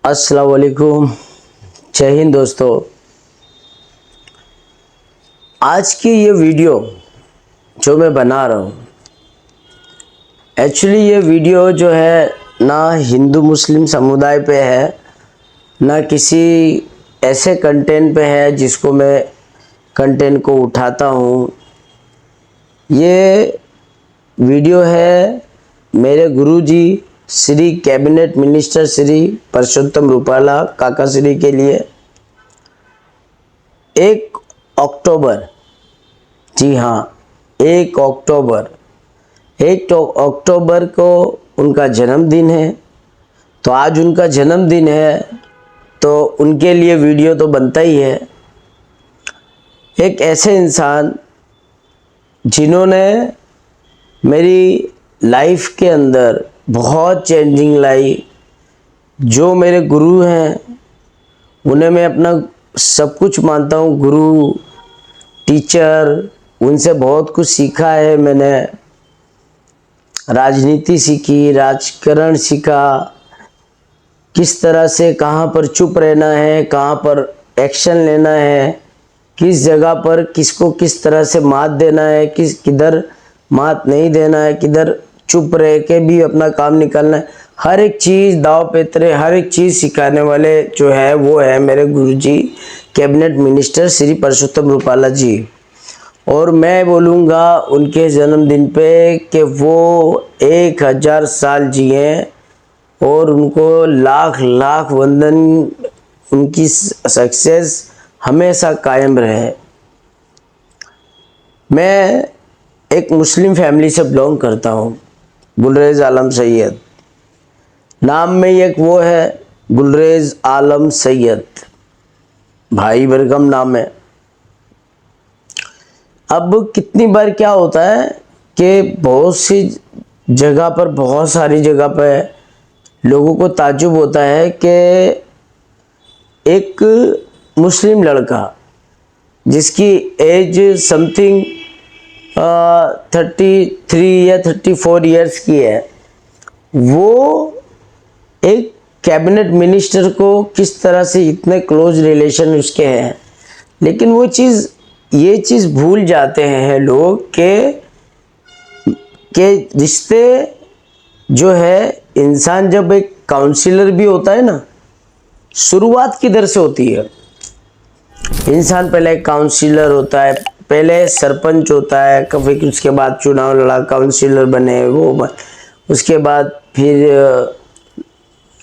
अस्सलाम वालेकुम, जय हिंद दोस्तों। आज की ये वीडियो जो मैं बना रहा हूँ, एक्चुअली ये वीडियो जो है ना हिंदू मुस्लिम समुदाय पे है, ना किसी ऐसे कंटेंट पे है जिसको मैं कंटेंट को उठाता हूँ। ये वीडियो है मेरे गुरुजी श्री कैबिनेट मिनिस्टर श्री परसोत्तम रूपाला काका श्री के लिए। 1 अक्टूबर, जी हाँ, 1 अक्टूबर, 1 अक्टूबर को उनका जन्मदिन है। तो आज उनका जन्मदिन है तो उनके लिए वीडियो तो बनता ही है। एक ऐसे इंसान जिन्होंने मेरी लाइफ के अंदर बहुत चेंजिंग लाई, जो मेरे गुरु हैं उन्हें मैं अपना सब कुछ मानता हूँ, गुरु टीचर। उनसे बहुत कुछ सीखा है मैंने, राजनीति सीखी, राजकारण सीखा, किस तरह से कहाँ पर चुप रहना है, कहाँ पर एक्शन लेना है, किस जगह पर किसको किस तरह से मात देना है, किधर मात नहीं देना है, किधर चुप रह के भी अपना काम निकालना है। हर एक चीज़ दाव पेतरे, हर एक चीज़ सिखाने वाले जो है वो है मेरे गुरुजी कैबिनेट मिनिस्टर श्री परसोत्तम रूपाला जी। और मैं बोलूँगा उनके जन्मदिन पे कि वो 1000 साल जिए और उनको लाख लाख वंदन, उनकी सक्सेस हमेशा कायम रहे। मैं एक मुस्लिम फैमिली से बिलोंग करता हूँ, गुलरेज आलम सैयद नाम में एक वो है, गुलरेज आलम सैयद, भाई बरगम नाम है। अब कितनी बार क्या होता है कि बहुत सी जगह पर, बहुत सारी जगह पर लोगों को ताज्जुब होता है कि एक मुस्लिम लड़का जिसकी एज समथिंग 33 या 34 इयर्स की है, वो एक कैबिनेट मिनिस्टर को किस तरह से इतने क्लोज रिलेशन उसके हैं। लेकिन वो चीज़, ये चीज़ भूल जाते हैं लोग के रिश्ते जो है, इंसान जब एक काउंसिलर भी होता है ना, शुरुआत किधर से होती है। इंसान पहले काउंसिलर होता है, पहले सरपंच होता है, फिर उसके बाद चुनाव लड़ा, काउंसिलर बने वो, उसके बाद फिर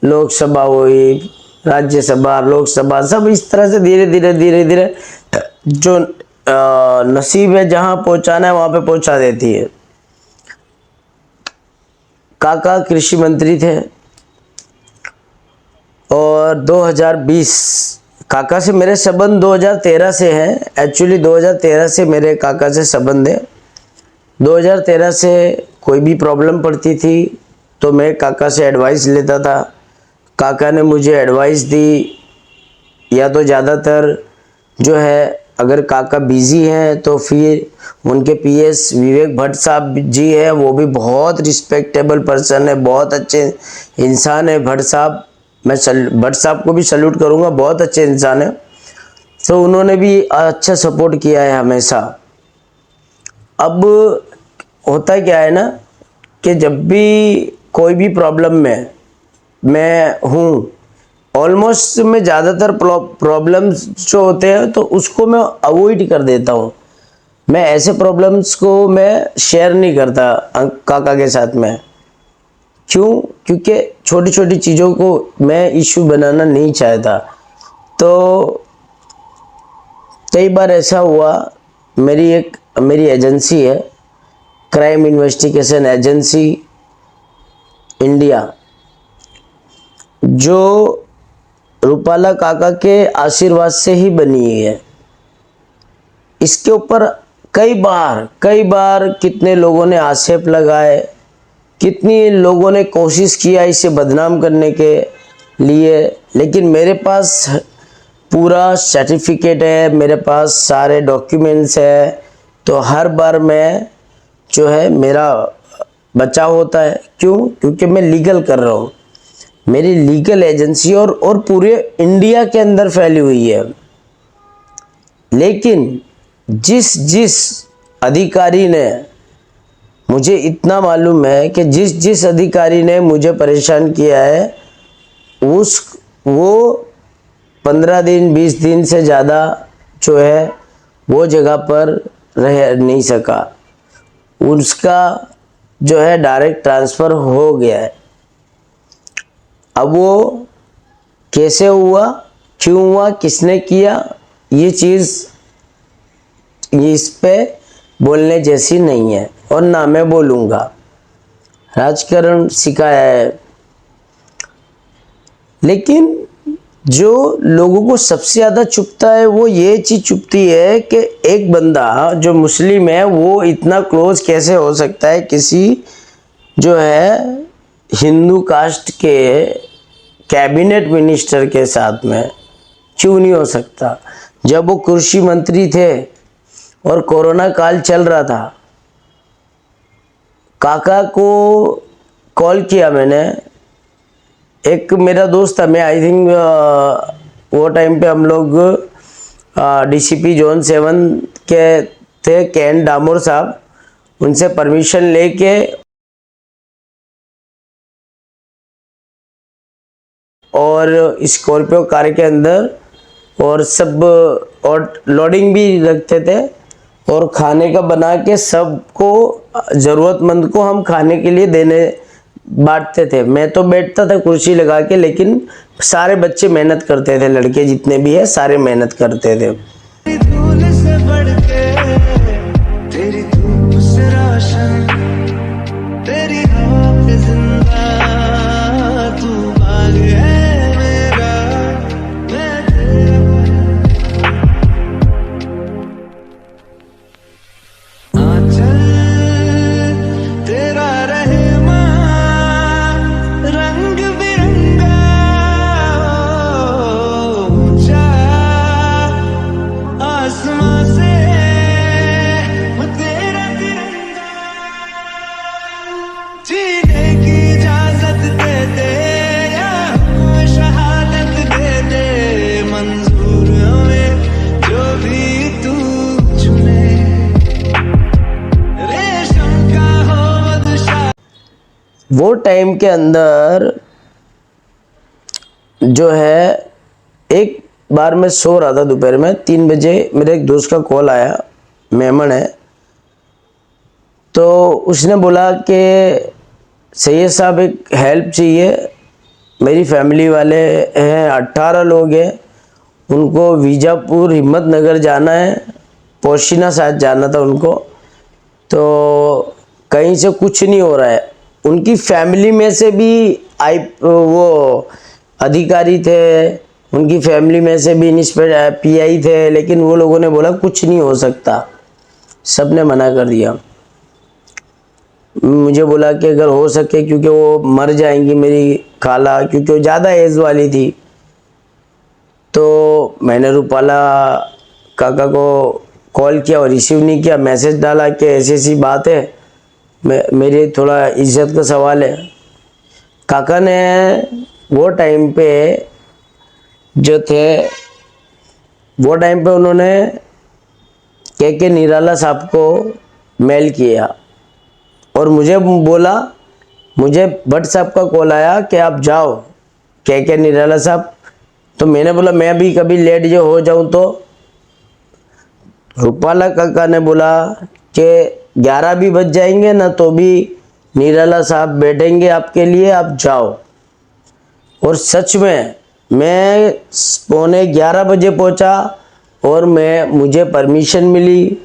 लोकसभा हुई, राज्यसभा, लोकसभा, सब इस तरह से धीरे धीरे जो नसीब है जहाँ पहुँचाना है वहाँ पे पहुँचा देती है। काका कृषि मंत्री थे और 2020, काका से मेरे संबंध 2013 से हैं। एक्चुअली 2013 से मेरे काका से संबंध है। 2013 से कोई भी प्रॉब्लम पड़ती थी तो मैं काका से एडवाइस लेता था। काका ने मुझे एडवाइस दी, या तो ज़्यादातर जो है, अगर काका बिज़ी हैं तो फिर उनके पीएस विवेक भट्ट साहब जी है, वो भी बहुत रिस्पेक्टेबल पर्सन है, बहुत अच्छे इंसान है भट्ट साहब। मैं भट्ट साहब को भी सल्यूट करूँगा, बहुत अच्छे इंसान है। तो उन्होंने भी अच्छा सपोर्ट किया है हमेशा। अब होता क्या है ना कि जब भी कोई भी प्रॉब्लम में मैं हूँ, ऑलमोस्ट मैं ज़्यादातर प्रॉब्लम्स जो होते हैं तो उसको मैं अवॉइड कर देता हूँ। मैं ऐसे प्रॉब्लम्स को मैं शेयर नहीं करता काका के साथ में। क्यों? क्योंकि छोटी छोटी चीज़ों को मैं इश्यू बनाना नहीं चाहता। तो कई बार ऐसा हुआ, मेरी एजेंसी है, क्राइम इन्वेस्टिगेशन एजेंसी इंडिया, जो रूपाला काका के आशीर्वाद से ही बनी है। इसके ऊपर कई बार कितने लोगों ने आक्षेप लगाए, कितनी लोगों ने कोशिश किया इसे बदनाम करने के लिए, लेकिन मेरे पास पूरा सर्टिफिकेट है, मेरे पास सारे डॉक्यूमेंट्स है। तो हर बार मैं जो है, मेरा बचाव होता है। क्यों? क्योंकि मैं लीगल कर रहा हूँ। मेरी लीगल एजेंसी और पूरे इंडिया के अंदर फैली हुई है। लेकिन जिस जिस अधिकारी ने, मुझे इतना मालूम है कि जिस जिस अधिकारी ने मुझे परेशान किया है वो 15 दिन 20 दिन से ज़्यादा जो है वो जगह पर रह नहीं सका, उसका जो है डायरेक्ट ट्रांसफ़र हो गया है। अब वो कैसे हुआ, क्यों हुआ, किसने किया, ये चीज़ इस पे बोलने जैसी नहीं है और ना मैं बोलूँगा। राजकारण सिखाया है। लेकिन जो लोगों को सबसे ज़्यादा चुभता है वो ये चीज़ चुभती है कि एक बंदा जो मुस्लिम है वो इतना क्लोज कैसे हो सकता है किसी जो है हिंदू कास्ट के कैबिनेट मिनिस्टर के साथ में, क्यों नहीं हो सकता। जब वो कृषि मंत्री थे और कोरोना काल चल रहा था, काका को कॉल किया मैंने, एक मेरा दोस्त था, मैं आई थिंक वो टाइम पे हम लोग डीसीपी जोन 7 के थे, कैन डामोर साहब, उनसे परमिशन लेके और स्कॉर्पियो कार के अंदर और सब और लोडिंग भी रखते थे और खाने का बना के सबको, ज़रूरतमंद को हम खाने के लिए देने बांटते थे। मैं तो बैठता था कुर्सी लगा के, लेकिन सारे बच्चे मेहनत करते थे, लड़के जितने भी है सारे मेहनत करते थे। वो टाइम के अंदर जो है एक बार मैं सो रहा था, दोपहर में 3 बजे मेरे एक दोस्त का कॉल आया, मेमन है, तो उसने बोला कि सैयद साहब एक हेल्प चाहिए, मेरी फैमिली वाले हैं 18 लोग हैं, उनको बीजापुर हिम्मत नगर जाना है, पोशीना शायद जाना था उनको, तो कहीं से कुछ नहीं हो रहा है। उनकी फैमिली में से भी वो अधिकारी थे, उनकी फैमिली में से भी इंस्पेक्टर पीआई थे, लेकिन वो लोगों ने बोला कुछ नहीं हो सकता, सब ने मना कर दिया। मुझे बोला कि अगर हो सके, क्योंकि वो मर जाएंगी मेरी खाला, क्योंकि वो ज़्यादा एज वाली थी, तो मैंने रूपाला काका को कॉल किया और रिसीव नहीं किया, मैसेज डाला कि ऐसी ऐसी बात है, मेरी थोड़ा इज्जत का सवाल है। काका ने वो टाइम पे जो थे, वो टाइम पे उन्होंने के निराला साहब को मेल किया और मुझे बोला, मुझे भट्ट साहब का कॉल आया कि आप जाओ के निराला साहब, तो मैंने बोला मैं भी कभी लेट जो हो जाऊं तो। रूपाला काका ने बोला कि 11 भी बज जाएंगे ना तो भी निराला साहब बैठेंगे आपके लिए, आप जाओ। और सच में मैं 11:15 बजे पहुंचा और मुझे परमिशन मिली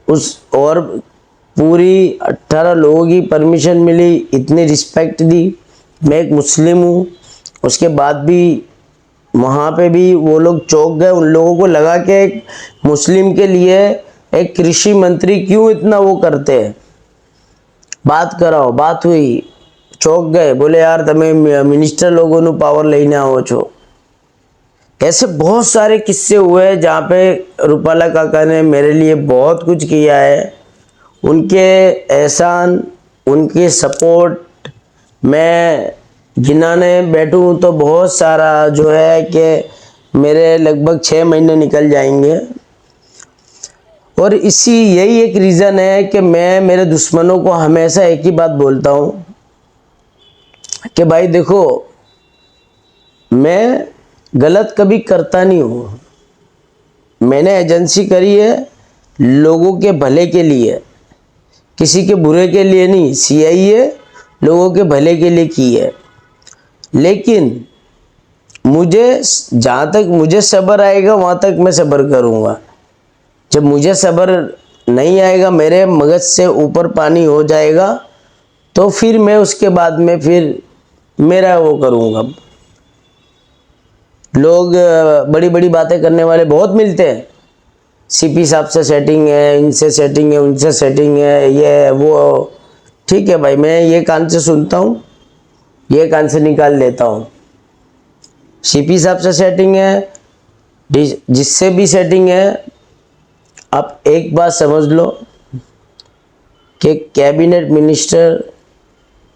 और पूरी 18 लोगों की परमिशन मिली, इतनी रिस्पेक्ट दी। मैं एक मुस्लिम हूँ, उसके बाद भी वहाँ पे भी वो लोग चौंक गए, उन लोगों को लगा कि एक मुस्लिम के लिए एक कृषि मंत्री क्यों इतना वो करते हैं, बात कराओ, बात हुई, चौंक गए, बोले यार तमें मिनिस्टर लोगों ने पावर लेने आओ छो। ऐसे बहुत सारे किस्से हुए जहाँ पे रूपाला काका ने मेरे लिए बहुत कुछ किया है। उनके एहसान, उनके सपोर्ट मैं गिनाने बैठूं तो बहुत सारा जो है कि मेरे लगभग 6 महीने निकल जाएंगे। और इसी यही एक रीज़न है कि मैं मेरे दुश्मनों को हमेशा एक ही बात बोलता हूँ कि भाई देखो, मैं गलत कभी करता नहीं हूँ। मैंने एजेंसी करी है लोगों के भले के लिए, किसी के बुरे के लिए नहीं। सीआईए लोगों के भले के लिए की है। लेकिन मुझे जहाँ तक मुझे सब्र आएगा वहाँ तक मैं सब्र करूँगा। जब मुझे सब्र नहीं आएगा, मेरे मगज से ऊपर पानी हो जाएगा, तो फिर मैं उसके बाद में फिर मेरा वो करूँगा। लोग बड़ी बड़ी बातें करने वाले बहुत मिलते हैं। सीपी साहब से सेटिंग है, इनसे सेटिंग है, उनसे सेटिंग है, ये वो। ठीक है भाई, मैं ये कान से सुनता हूँ, ये कान से निकाल लेता हूँ। सीपी साहब से सेटिंग है, जिससे भी सेटिंग है, आप एक बात समझ लो कि कैबिनेट मिनिस्टर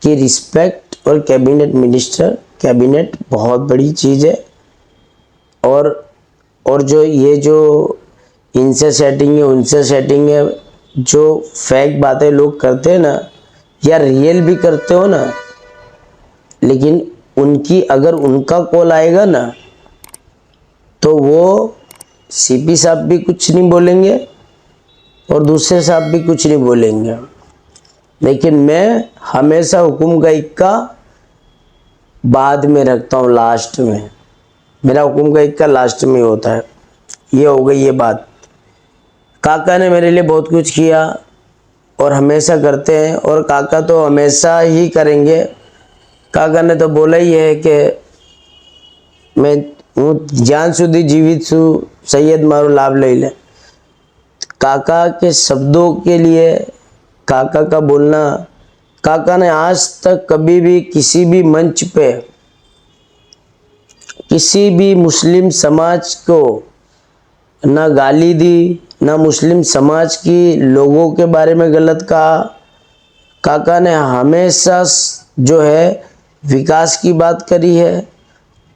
की रिस्पेक्ट और कैबिनेट बहुत बड़ी चीज़ है। और जो ये जो इनसे सेटिंग है, उनसे सेटिंग है, जो फेक बातें लोग करते हैं ना, या रियल भी करते हो ना, लेकिन उनकी अगर उनका कॉल आएगा ना, तो वो सीपी साहब भी कुछ नहीं बोलेंगे और दूसरे साहब भी कुछ नहीं बोलेंगे। लेकिन मैं हमेशा हुकुम का इक्का बाद में रखता हूँ, लास्ट में। मेरा हुकुम का इक्का लास्ट में होता है। ये हो गई ये बात। काका ने मेरे लिए बहुत कुछ किया और हमेशा करते हैं, और काका तो हमेशा ही करेंगे। काका ने तो बोला ही है कि मैं हूँ ज्ञान सुधी जीवित छू, सैयद मारो लाभ ले ले। काका के शब्दों के लिए, काका का बोलना, काका ने आज तक कभी भी किसी भी मंच पे किसी भी मुस्लिम समाज को ना गाली दी, ना मुस्लिम समाज की लोगों के बारे में गलत कहा। काका ने हमेशा जो है विकास की बात करी है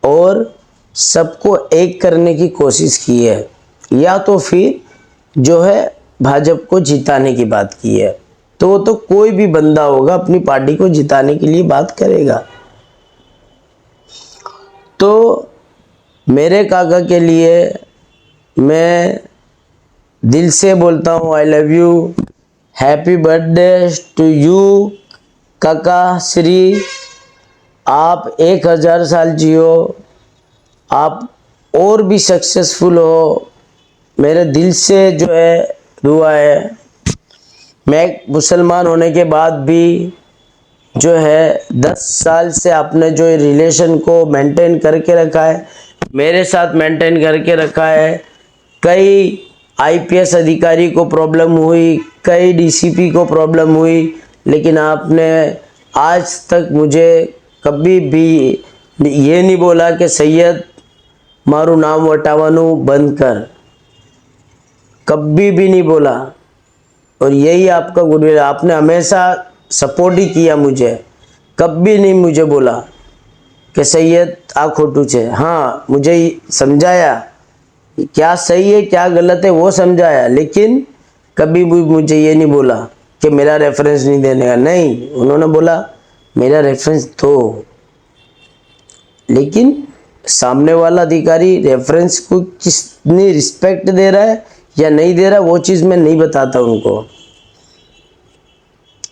और सबको एक करने की कोशिश की है, या तो फिर जो है भाजपा को जिताने की बात की है। तो वो तो कोई भी बंदा होगा अपनी पार्टी को जिताने के लिए बात करेगा। तो मेरे काका के लिए मैं दिल से बोलता हूँ, I love you, happy birthday to you काका श्री। आप 1000 साल जियो, आप और भी सक्सेसफुल हो। मेरे दिल से जो है दुआ है। मैं मुसलमान होने के बाद भी जो है 10 साल से आपने जो रिलेशन को मेंटेन करके रखा है, मेरे साथ मेंटेन करके रखा है। कई आईपीएस अधिकारी को प्रॉब्लम हुई, कई डीसीपी को प्रॉब्लम हुई, लेकिन आपने आज तक मुझे कभी भी ये नहीं बोला कि सैयद मारू नाम वटावानू बंद कर, कभी भी नहीं बोला। और यही आपका गुडविल, आपने हमेशा सपोर्ट ही किया मुझे, कभी नहीं मुझे बोला कि सैयद आ खोटू छे। हाँ, मुझे समझाया क्या सही है क्या गलत है वो समझाया, लेकिन कभी भी मुझे ये नहीं बोला कि मेरा रेफरेंस नहीं देने का। नहीं, उन्होंने बोला मेरा रेफरेंस दो, लेकिन सामने वाला अधिकारी रेफरेंस को कितनी रिस्पेक्ट दे रहा है या नहीं दे रहा, वो चीज़ मैं नहीं बताता उनको।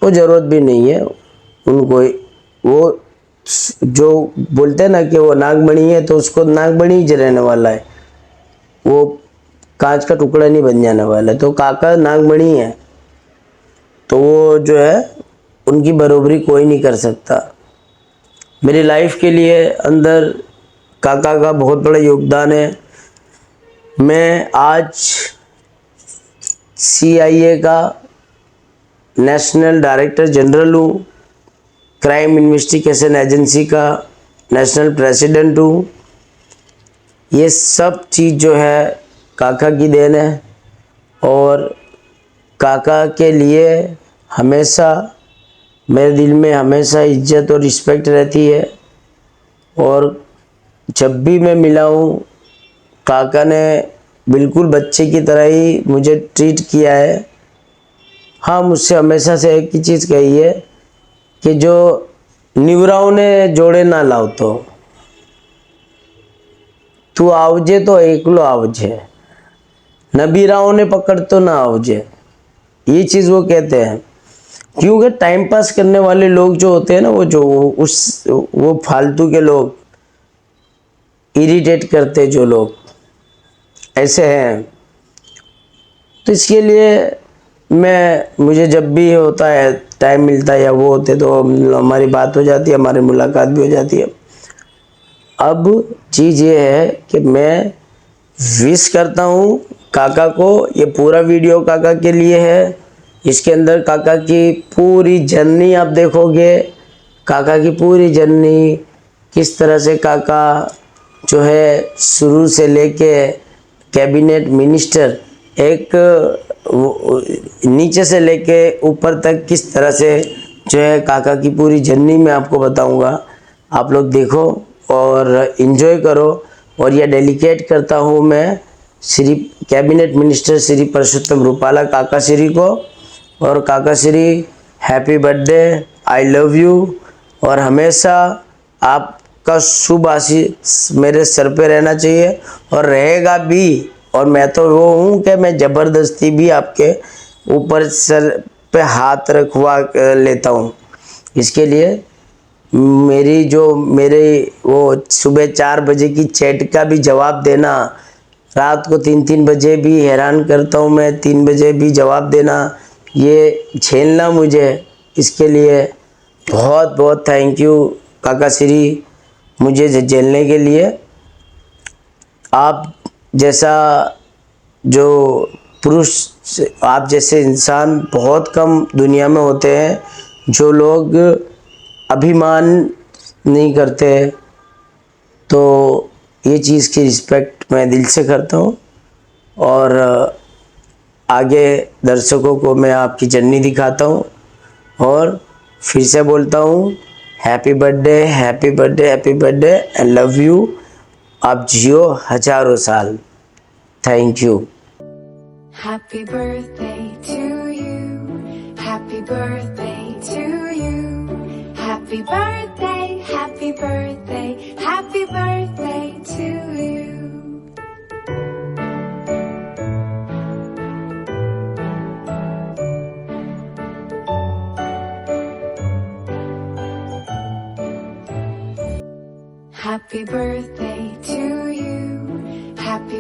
वो ज़रूरत भी नहीं है उनको। वो जो बोलते हैं ना कि वो नागमणि है, तो उसको नागमणि ही रहने वाला है, वो कांच का टुकड़ा नहीं बन जाने वाला है। तो काका नागमणि है, तो वो जो है उनकी बरोबरी कोई नहीं कर सकता। मेरी लाइफ के लिए अंदर काका का बहुत बड़ा योगदान है। मैं आज सीआईए का नेशनल डायरेक्टर जनरल हूँ, क्राइम इन्वेस्टिगेशन एजेंसी का नेशनल प्रेसिडेंट हूँ। ये सब चीज़ जो है काका की देन है, और काका के लिए हमेशा मेरे दिल में हमेशा इज्जत और रिस्पेक्ट रहती है। और जब भी मैं मिला हूँ काका ने बिल्कुल बच्चे की तरह ही मुझे ट्रीट किया है। हाँ, मुझसे हमेशा से एक ही चीज़ कही है कि जो निवराव ने जोड़े ना लाओ तो तू आवजे तो एकलो आवजे, नबीराव ने पकड़ तो ना आवजे। ये चीज़ वो कहते हैं, क्योंकि टाइम पास करने वाले लोग जो होते हैं ना, वो फालतू के लोग, इरिटेट करते जो लोग ऐसे हैं। तो इसके लिए मुझे जब भी होता है, टाइम मिलता है या वो होते, तो हमारी बात हो जाती है, हमारी मुलाकात भी हो जाती है। अब चीज़ ये है कि मैं विश करता हूँ काका को। ये पूरा वीडियो काका के लिए है। इसके अंदर काका की पूरी जर्नी आप देखोगे, काका की पूरी जर्नी, किस तरह से काका जो है शुरू से लेके कैबिनेट मिनिस्टर, एक नीचे से लेके ऊपर तक किस तरह से जो है काका की पूरी जर्नी में आपको बताऊंगा। आप लोग देखो और इन्जॉय करो। और यह डेलीकेट करता हूँ मैं श्री कैबिनेट मिनिस्टर श्री परसोत्तम रूपाला काका श्री को। और काका Shri, happy birthday, I love you. और हमेशा आपका शुभ आशीष मेरे सर पे रहना चाहिए और रहेगा भी। और मैं तो वो हूँ कि मैं ज़बरदस्ती भी आपके ऊपर सर पे हाथ रखवा लेता हूँ। इसके लिए मेरे वो सुबह 4 बजे की चैट का भी जवाब देना, रात को 3-3 बजे भी हैरान करता हूँ मैं, 3 बजे भी जवाब देना, ये झेलना मुझे। इसके लिए बहुत बहुत थैंक यू काका श्री, मुझे झेलने के लिए। आप जैसा जो पुरुष, आप जैसे इंसान बहुत कम दुनिया में होते हैं जो लोग अभिमान नहीं करते। तो ये चीज़ की रिस्पेक्ट मैं दिल से करता हूँ। और आगे दर्शकों को मैं आपकी जर्नी दिखाता हूँ। और फिर से बोलता हूँ, happy birthday, happy birthday, happy birthday, I love you. आप जियो हजारों साल। Thank you. Happy birthday to you. Happy birthday to you. Happy birthday, happy birthday, happy birthday to you. Happy birthday to you. Happy